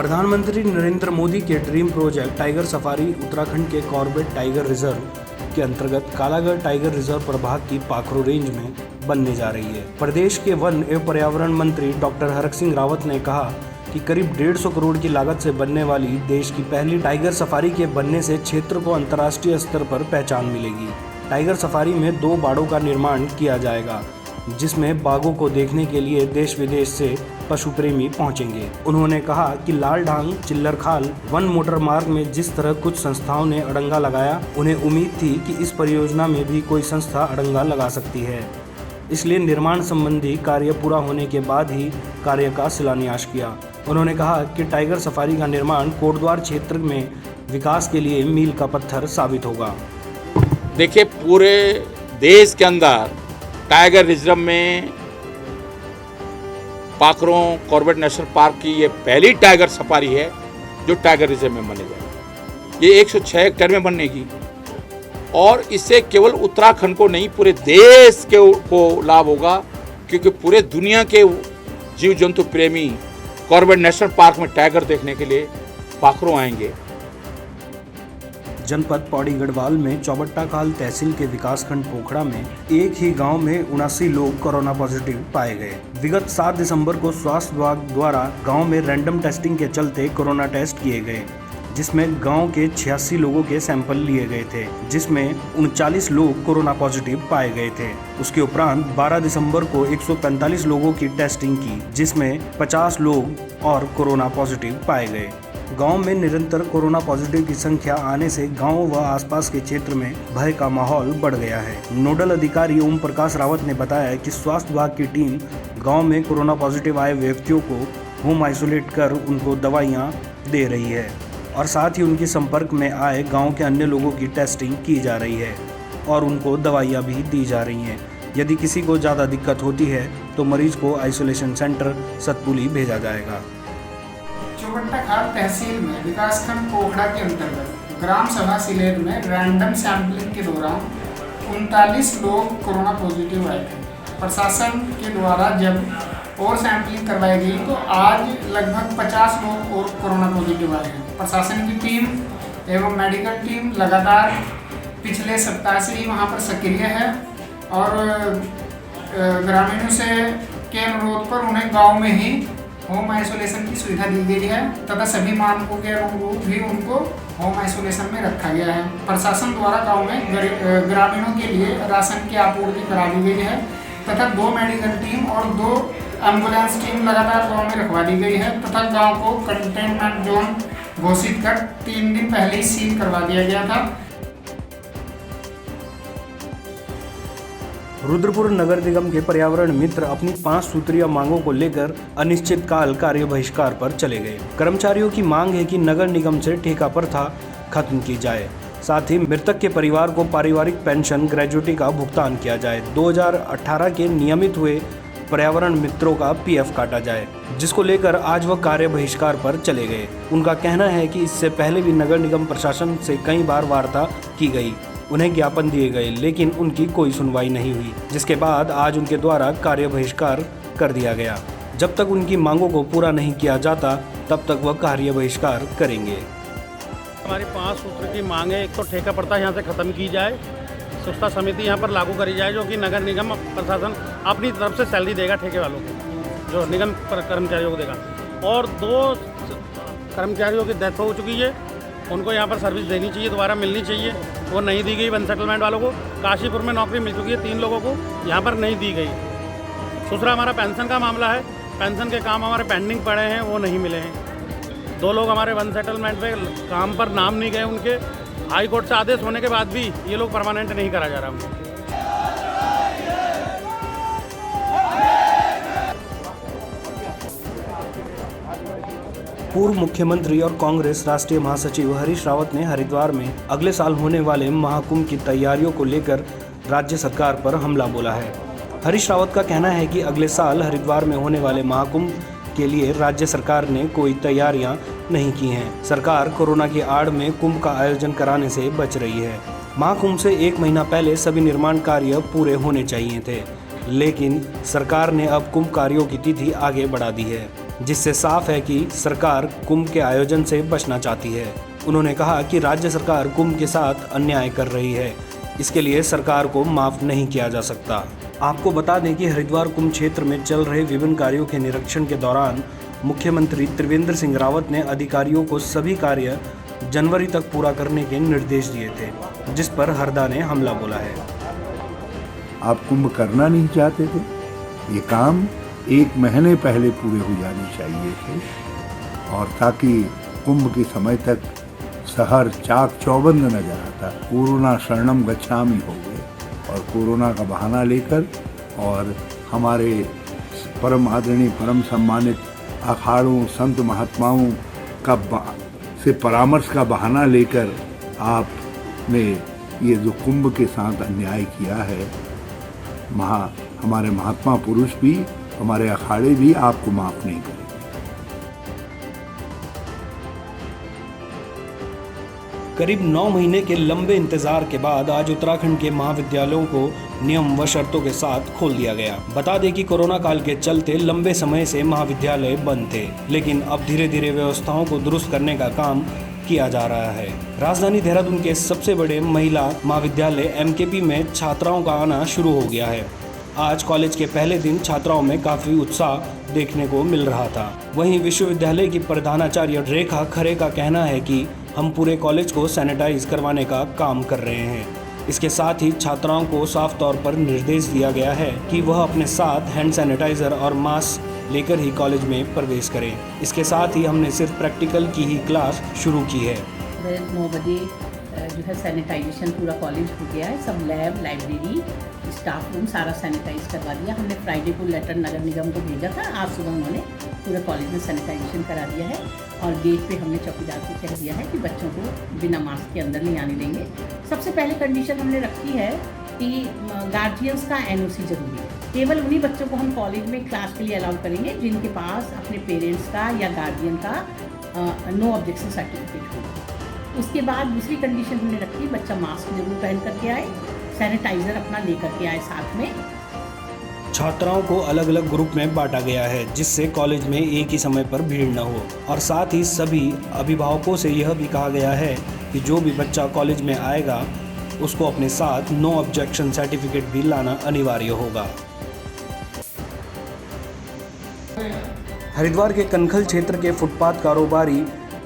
प्रधानमंत्री नरेंद्र मोदी के dream project tiger safari Uttarakhand के कॉर्बेट टाइगर रिजर्व के अंतर्गत कालागढ़ टाइगर रिजर्व प्रभाग की पाखरो रेंज में बनने जा रही है। प्रदेश के वन एवं पर्यावरण मंत्री डॉक्टर हरक सिंह रावत ने कहा कि करीब 150 करोड़ की लागत से बनने वाली देश की पहली टाइगर सफारी के बनने से क्षेत्र को अंतर्राष्ट्रीय स्तर पर पहचान मिलेगी। टाइगर सफारी में 2 बाड़ों का निर्माण किया जाएगा, जिसमें बाघों को देखने के लिए देश विदेश से पशु प्रेमी पहुंचेंगे। उन्होंने कहा कि लालढांग चिल्लरखाल वन मोटर मार्ग में जिस तरह कुछ संस्थाओं ने अड़ंगा लगाया, उन्हें उम्मीद थी कि इस परियोजना में भी कोई संस्था अड़ंगा लगा सकती है। इसलिए निर्माण संबंधी कार्य पूरा होने के बाद ही कार्य का शिलान्यास किया। उन्होंने कहा कि टाइगर सफारी का निर्माण कोटद्वार क्षेत्र में विकास के लिए मील का पत्थर साबित होगा। देखिए, पूरे देश के अंदर टाइगर रिजर्व में पाखरो कॉर्बेट नेशनल पार्क की ये पहली टाइगर सफारी है जो टाइगर रिजर्व में बने जाएगी। ये 106 हेक्टेयर में बनेगी और इससे केवल उत्तराखंड को नहीं पूरे देश को लाभ होगा, क्योंकि पूरे दुनिया के जीव जंतु प्रेमी कॉर्बेट नेशनल पार्क में टाइगर देखने के लिए पाखरो आएंगे। जनपद पौड़ी गढ़वाल में चौबट्टाखाल तहसील के विकासखंड पोखड़ा में एक ही गांव में 79 लोग कोरोना पॉजिटिव पाए गए। विगत 7 दिसंबर को स्वास्थ्य विभाग द्वारा गांव में रैंडम टेस्टिंग के चलते कोरोना टेस्ट किए गए, जिसमें गांव के 86 लोगों के सैंपल लिए गए थे, जिसमें 39 लोग कोरोना पॉजिटिव पाए गए थे। उसके उपरांत 12 दिसंबर को 145 लोगों की टेस्टिंग की, जिसमें 50 लोग और कोरोना पॉजिटिव पाए गए। गांव में निरंतर कोरोना पॉजिटिव की संख्या आने से गांव व आसपास के क्षेत्र में भय का माहौल बढ़ गया है। नोडल अधिकारी ओम प्रकाश रावत ने बताया कि स्वास्थ्य विभाग की टीम गांव में कोरोना पॉजिटिव आए व्यक्तियों को होम आइसोलेट कर उनको दवाइयां दे रही है और साथ ही उनके संपर्क में आए गांव के अन्य लोगों की टेस्टिंग की जा रही है और उनको दवाइयां भी दी जा रही हैं। यदि किसी को ज़्यादा दिक्कत होती है तो मरीज को आइसोलेशन सेंटर सतपुली भेजा जाएगा। चौबट्टाखाल तहसील में विकासखंड पोखड़ा के अंतर्गत ग्राम सभा सिलेर में रैंडम सैंपलिंग के दौरान 39 लोग कोरोना पॉजिटिव आए थे। प्रशासन के द्वारा जब और सैंपलिंग करवाई गई तो आज लगभग 50 लोग और कोरोना पॉजिटिव आए हैं। प्रशासन की टीम एवं मेडिकल टीम लगातार पिछले सप्ताह से ही वहां पर सक्रिय है और ग्रामीणों से के अनुरोध पर उन्हें गाँव में ही होम आइसोलेशन की सुविधा दी गई है तथा सभी मानकों के अनुरूप भी उनको होम आइसोलेशन में रखा गया है। प्रशासन द्वारा गांव में ग्रामीणों के लिए राशन की आपूर्ति करा दी गई है तथा 2 मेडिकल टीम और 2 एम्बुलेंस टीम लगातार गांव में रखवा दी गई है तथा गांव को कंटेनमेंट जोन घोषित कर 3 दिन पहले ही सील करवा दिया गया था। रुद्रपुर नगर निगम के पर्यावरण मित्र अपनी 5 सूत्रीय मांगों को लेकर अनिश्चितकाल कार्य बहिष्कार पर चले गए। कर्मचारियों की मांग है कि नगर निगम से ठेका प्रथा खत्म की जाए, साथ ही मृतक के परिवार को पारिवारिक पेंशन ग्रेजुटी का भुगतान किया जाए। 2018 के नियमित हुए पर्यावरण मित्रों का पीएफ काटा जाए, जिसको लेकर आज वह कार्य बहिष्कार पर चले गए। उनका कहना है कि इससे पहले भी नगर निगम प्रशासन से कई बार वार्ता की गई, उन्हें ज्ञापन दिए गए, लेकिन उनकी कोई सुनवाई नहीं हुई, जिसके बाद आज उनके द्वारा कार्य बहिष्कार कर दिया गया। जब तक उनकी मांगों को पूरा नहीं किया जाता तब तक वह कार्य बहिष्कार करेंगे। हमारी 5 सूत्र की मांग है। एक तो ठेका प्रथा यहाँ से खत्म की जाए, सुस्ता समिति यहाँ पर लागू करी जाए, जो कि नगर निगम प्रशासन अपनी तरफ से सैलरी देगा ठेके वालों को, जो निगम कर्मचारियों को देगा। और 2 कर्मचारियों की डेथ हो चुकी है, उनको यहाँ पर सर्विस देनी चाहिए, दोबारा मिलनी चाहिए, वो नहीं दी गई। वन सेटलमेंट वालों को काशीपुर में नौकरी मिल चुकी है, 3 लोगों को यहाँ पर नहीं दी गई। दूसरा हमारा पेंशन का मामला है, पेंशन के काम हमारे पेंडिंग पड़े हैं, वो नहीं मिले हैं। 2 लोग हमारे वन सेटलमेंट पे काम पर नाम नहीं गए, उनके हाई कोर्ट से आदेश होने के बाद भी ये लोग परमानेंट नहीं करा जा रहा उनको। पूर्व मुख्यमंत्री और कांग्रेस राष्ट्रीय महासचिव हरीश रावत ने हरिद्वार में अगले साल होने वाले महाकुंभ की तैयारियों को लेकर राज्य सरकार पर हमला बोला है। हरीश रावत का कहना है कि अगले साल हरिद्वार में होने वाले महाकुंभ के लिए राज्य सरकार ने कोई तैयारियां नहीं की हैं। सरकार कोरोना की आड़ में कुंभ का आयोजन कराने से बच रही है। महाकुंभ से 1 महीना पहले सभी निर्माण कार्य पूरे होने चाहिए थे, लेकिन सरकार ने अब कुंभ कार्यों की तिथि आगे बढ़ा दी है। जिससे साफ है कि सरकार कुंभ के आयोजन से बचना चाहती है। उन्होंने कहा कि राज्य सरकार कुंभ के साथ अन्याय कर रही है, इसके लिए सरकार को माफ नहीं किया जा सकता। आपको बता दें कि हरिद्वार कुंभ क्षेत्र में चल रहे विभिन्न कार्यों के निरीक्षण के दौरान मुख्यमंत्री त्रिवेंद्र सिंह रावत ने अधिकारियों को सभी कार्य जनवरी तक पूरा करने के निर्देश दिए थे, जिस पर हरदा ने हमला बोला है। आप कुंभ करना नहीं चाहते थे, ये काम 1 महीने पहले पूरे हो जाने चाहिए थे, और ताकि कुंभ के समय तक शहर चाक चौबंद नजर आता। कोरोना शरणम गच्छामि हो गए और कोरोना का बहाना लेकर और हमारे परम आदरणीय परम सम्मानित अखाड़ों संत महात्माओं का से परामर्श का बहाना लेकर आपने ये जो कुंभ के साथ अन्याय किया है, हमारे महात्मा पुरुष भी, हमारे अखाड़े भी आपको माफ नहीं करेंगे। करीब 9 महीने के लंबे इंतजार के बाद आज उत्तराखंड के महाविद्यालयों को नियम व शर्तों के साथ खोल दिया गया। बता दें कि कोरोना काल के चलते लंबे समय से महाविद्यालय बंद थे, लेकिन अब धीरे धीरे व्यवस्थाओं को दुरुस्त करने का काम किया जा रहा है। राजधानी देहरादून के सबसे बड़े महिला महाविद्यालय MKP में छात्राओं का आना शुरू हो गया है। आज कॉलेज के पहले दिन छात्राओं में काफी उत्साह देखने को मिल रहा था। वहीं विश्वविद्यालय की प्रधानाचार्य रेखा खरे का कहना है कि हम पूरे कॉलेज को सैनिटाइज करवाने का काम कर रहे हैं। इसके साथ ही छात्राओं को साफ तौर पर निर्देश दिया गया है कि वह अपने साथ हैंड सैनिटाइजर और मास्क लेकर ही कॉलेज में प्रवेश करें। इसके साथ ही हमने सिर्फ प्रैक्टिकल की ही क्लास शुरू की है। 9 बजे जो है सैनिटाइजेशन पूरा कॉलेज हो गया है। सब लैब, लाइब्रेरी, स्टाफ रूम सारा सैनिटाइज करवा दिया। हमने फ्राइडे को लेटर नगर निगम को भेजा था, आज सुबह उन्होंने पूरे कॉलेज में सैनिटाइजेशन करा दिया है और गेट पे हमने चौकीदार को कह दिया है कि बच्चों को बिना मास्क के अंदर नहीं आने देंगे। सबसे पहले कंडीशन हमने रखी है कि गार्जियंस का NOC जरूरी है। केवल उन्हीं बच्चों को हम कॉलेज में क्लास के लिए अलाउ करेंगे जिनके पास अपने पेरेंट्स का या गार्जियन का नो ऑब्जेक्शन सर्टिफिकेट हो। उसके बाद दूसरी कंडीशन हमने रखी, बच्चा मास्क जरूर पहन करके आए, सैनिटाइजर अपना लेकर के आए साथ में। छात्राओं को अलग अलग ग्रुप में बांटा गया है, जिससे कॉलेज में एक ही समय पर भीड़ न हो, और साथ ही सभी अभिभावकों से यह भी कहा गया है कि जो भी बच्चा कॉलेज में आएगा उसको अपने साथ नो ऑब्जेक्शन सर्टिफिकेट भी लाना अनिवार्य होगा। हरिद्वार के कनखल क्षेत्र के फुटपाथ कारोबारी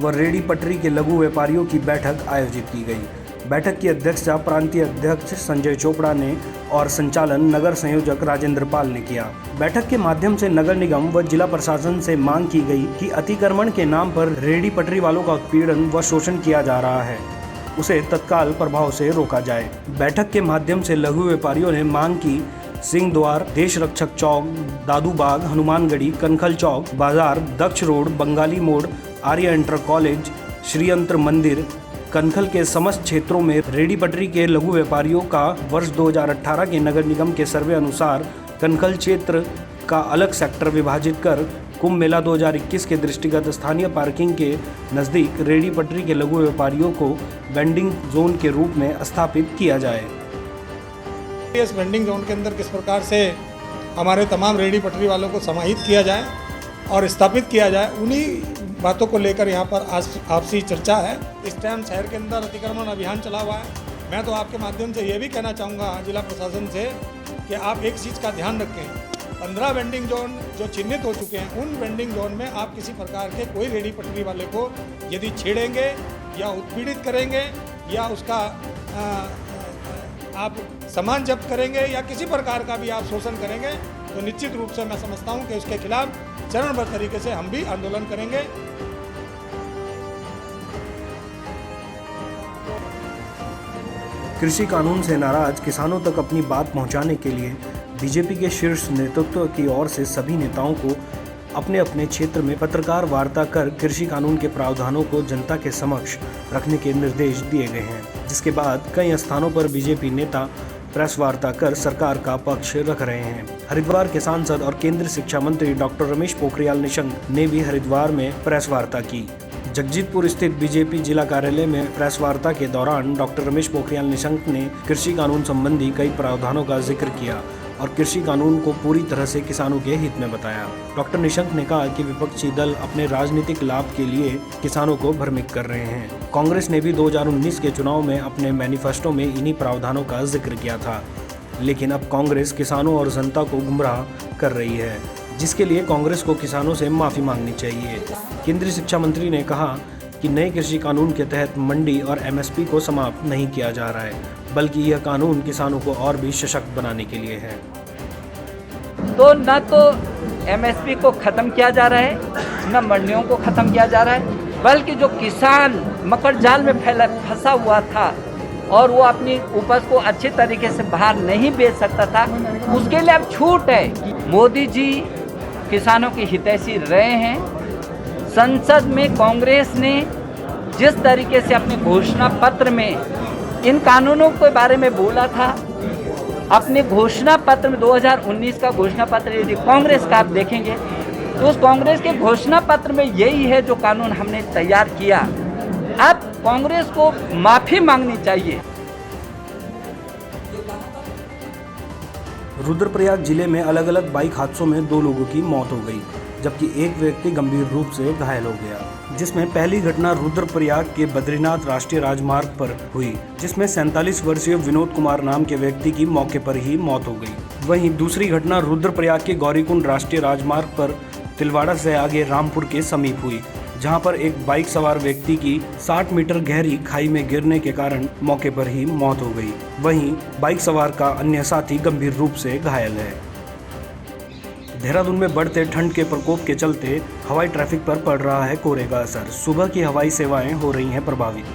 व रेडी पटरी के लघु व्यापारियों की बैठक आयोजित की गई। बैठक की अध्यक्षता प्रांतीय अध्यक्ष संजय चोपड़ा ने और संचालन नगर संयोजक राजेंद्र पाल ने किया। बैठक के माध्यम से नगर निगम व जिला प्रशासन से मांग की गई कि अतिक्रमण के नाम पर रेडी पटरी वालों का उत्पीड़न व शोषण किया जा रहा है, उसे तत्काल प्रभाव से रोका जाए। बैठक के माध्यम से लघु व्यापारियों ने मांग की सिंह द्वार, देश रक्षक चौक, दादूबाग, हनुमानगढ़ी, कनखल चौक बाजार, दक्ष रोड, बंगाली मोड़, आर्य इंटर कॉलेज, श्रीयंत्र मंदिर, कनखल के समस्त क्षेत्रों में रेडी पटरी के लघु व्यापारियों का वर्ष 2018 के नगर निगम के सर्वे अनुसार कनखल क्षेत्र का अलग सेक्टर विभाजित कर कुंभ मेला 2021 के दृष्टिगत स्थानीय पार्किंग के नज़दीक रेडी पटरी के लघु व्यापारियों को वेंडिंग जोन के रूप में स्थापित किया जाए। इस वेंडिंग जोन के अंदर किस प्रकार से हमारे तमाम रेडी पटरी वालों को समाहित किया जाए और स्थापित किया जाए, उन्हीं बातों को लेकर यहाँ पर आपसी चर्चा है। इस टाइम शहर के अंदर अतिक्रमण अभियान चला हुआ है। मैं तो आपके माध्यम से ये भी कहना चाहूँगा जिला प्रशासन से कि आप एक चीज़ का ध्यान रखें, 15 वेंडिंग जोन जो चिन्हित हो चुके हैं, उन वेंडिंग जोन में आप किसी प्रकार के कोई रेडी पटरी वाले को यदि छेड़ेंगे या उत्पीड़ित करेंगे या उसका आप सामान जब्त करेंगे या किसी प्रकार का भी आप शोषण करेंगे, तो निश्चित रूप से मैं समझता हूं कि उसके खिलाफ चरणबद्ध तरीके से हम भी आंदोलन करेंगे। कृषि कानून से नाराज किसानों तक अपनी बात पहुंचाने के लिए बीजेपी के शीर्ष नेतृत्व की ओर से सभी नेताओं को अपने अपने क्षेत्र में पत्रकार वार्ता कर कृषि कानून के प्रावधानों को जनता के समक्ष रखने के निर्देश दिए गए हैं, जिसके बाद कई स्थानों पर बीजेपी नेता प्रेस वार्ता कर सरकार का पक्ष रख रहे हैं। हरिद्वार के सांसद और केंद्रीय शिक्षा मंत्री डॉक्टर रमेश पोखरियाल निशंक ने भी हरिद्वार में प्रेस वार्ता की। जगजीतपुर स्थित बीजेपी जिला कार्यालय में प्रेस वार्ता के दौरान डॉक्टर रमेश पोखरियाल निशंक ने कृषि कानून संबंधी कई प्रावधानों का जिक्र किया और कृषि कानून को पूरी तरह से किसानों के हित में बताया। डॉक्टर निशंक ने कहा कि विपक्षी दल अपने राजनीतिक लाभ के लिए किसानों को भ्रमित कर रहे हैं। कांग्रेस ने भी 2019 के चुनाव में अपने मैनिफेस्टो में इन्हीं प्रावधानों का जिक्र किया था, लेकिन अब कांग्रेस किसानों और जनता को गुमराह कर रही है, जिसके लिए कांग्रेस को किसानों से माफ़ी मांगनी चाहिए। केंद्रीय शिक्षा मंत्री ने कहा कि नए कृषि कानून के तहत मंडी और एमएसपी को समाप्त नहीं किया जा रहा है, बल्कि यह कानून किसानों को और भी सशक्त बनाने के लिए है। तो न तो एमएसपी को ख़त्म किया जा रहा है, न मंडियों को ख़त्म किया जा रहा है, बल्कि जो किसान मकर जाल में फंसा हुआ था और वो अपनी उपज को अच्छे तरीके से बाहर नहीं बेच सकता था, उसके लिए अब छूट है। मोदी जी किसानों की हितैषी रहे हैं। संसद में कांग्रेस ने जिस तरीके से अपने घोषणा पत्र में इन कानूनों के बारे में बोला था, अपने घोषणा पत्र में 2019 का घोषणा पत्र यदि कांग्रेस का आप देखेंगे तो उस कांग्रेस के घोषणा पत्र में यही है जो कानून हमने तैयार किया। अब कांग्रेस को माफी मांगनी चाहिए। रुद्रप्रयाग जिले में अलग अलग बाइक हादसों में 2 लोगों की मौत हो गई, जबकि एक व्यक्ति गंभीर रूप से घायल हो गया, जिसमें पहली घटना रुद्रप्रयाग के बद्रीनाथ राष्ट्रीय राजमार्ग पर हुई, जिसमें 47 वर्षीय विनोद कुमार नाम के व्यक्ति की मौके पर ही मौत हो गई। वहीं दूसरी घटना रुद्रप्रयाग के गौरीकुंड राष्ट्रीय राजमार्ग पर तिलवाड़ा से आगे रामपुर के समीप हुई, जहां पर एक बाइक सवार व्यक्ति की 60 मीटर गहरी खाई में गिरने के कारण मौके पर ही मौत हो गई। वहीं बाइक सवार का अन्य साथी गंभीर रूप से घायल है। देहरादून में बढ़ते ठंड के प्रकोप के चलते हवाई ट्रैफिक पर पड़ रहा है कोहरे का असर। सुबह की हवाई सेवाएं हो रही हैं प्रभावित।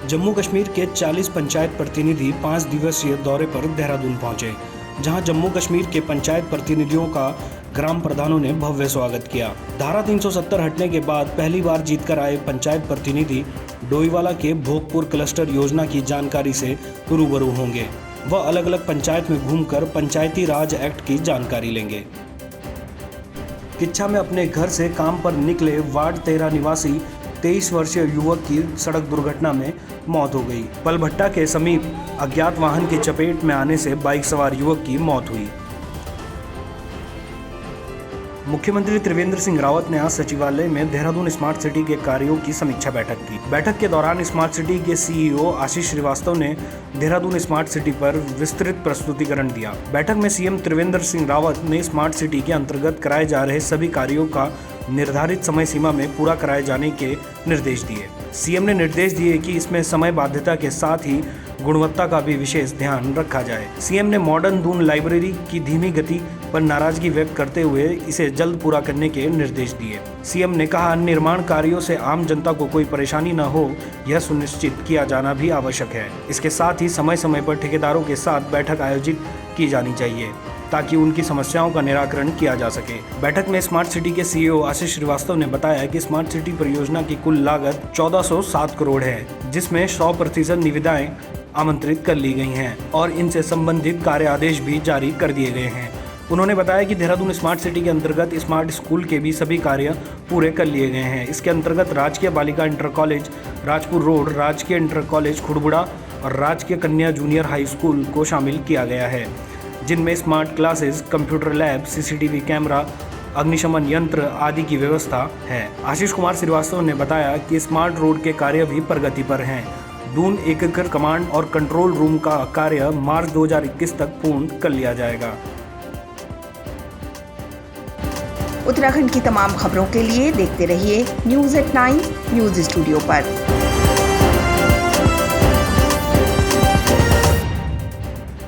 जम्मू कश्मीर के 40 पंचायत प्रतिनिधि 5 दिवसीय दौरे पर देहरादून पहुंचे, जहां जम्मू कश्मीर के पंचायत प्रतिनिधियों का ग्राम प्रधानों ने भव्य स्वागत किया। धारा 370 हटने के बाद पहली बार जीतकर आए पंचायत प्रतिनिधि डोईवाला के भोगपुर क्लस्टर योजना की जानकारी से रूबरू होंगे। वह अलग अलग पंचायत में घूमकर पंचायती राज एक्ट की जानकारी लेंगे। किच्छा में अपने घर से काम पर निकले वार्ड 13 निवासी 23 वर्षीय युवक की सड़क दुर्घटना में मौत हो गई। पलभट्टा के समीप अज्ञात वाहन की चपेट में आने से बाइक सवार युवक की मौत हुई। मुख्यमंत्री त्रिवेंद्र सिंह रावत ने आज सचिवालय में देहरादून स्मार्ट सिटी के कार्यों की समीक्षा बैठक की। बैठक के दौरान स्मार्ट सिटी के सीईओ आशीष श्रीवास्तव ने देहरादून स्मार्ट सिटी पर विस्तृत प्रस्तुतिकरण दिया। बैठक में सीएम त्रिवेंद्र सिंह रावत ने स्मार्ट सिटी के अंतर्गत कराए जा रहे सभी कार्यों का निर्धारित समय सीमा में पूरा कराए जाने के निर्देश दिए। सीएम ने निर्देश दिए कि इसमें समय बाध्यता के साथ ही गुणवत्ता का भी विशेष ध्यान रखा जाए। सीएम ने मॉडर्न दून लाइब्रेरी की धीमी गति पर नाराजगी व्यक्त करते हुए इसे जल्द पूरा करने के निर्देश दिए। सीएम ने कहा, निर्माण कार्यों से आम जनता को कोई परेशानी न हो, यह सुनिश्चित किया जाना भी आवश्यक है। इसके साथ ही समय समय पर ठेकेदारों के साथ बैठक आयोजित की जानी चाहिए ताकि उनकी समस्याओं का निराकरण किया जा सके। बैठक में स्मार्ट सिटी के सीईओ आशीष श्रीवास्तव ने बताया कि स्मार्ट सिटी परियोजना की कुल लागत 1407 करोड़ है, जिसमें 100% निविदाएं आमंत्रित कर ली गई हैं और इनसे संबंधित कार्य आदेश भी जारी कर दिए गए हैं। उन्होंने बताया कि देहरादून स्मार्ट सिटी के अंतर्गत स्मार्ट स्कूल के भी सभी कार्य पूरे कर लिए गए हैं। इसके अंतर्गत राजकीय बालिका इंटर कॉलेज राजपुर रोड, राजकीय इंटर कॉलेज खुड़बुड़ा और राजकीय कन्या जूनियर हाई स्कूल को शामिल किया गया है, जिनमें smart classes, computer lab, CCTV camera, अग्निशमन यंत्र आदि की व्यवस्था है। आशीष कुमार श्रीवास्तव ने बताया कि स्मार्ट रोड के कार्य भी प्रगति पर हैं। दून एकीकृत कमांड और कंट्रोल रूम का कार्य मार्च 2021 तक पूर्ण कर लिया जाएगा। उत्तराखंड की तमाम खबरों के लिए देखते रहिए न्यूज़@9 न्यूज़ स्टूडियो पर।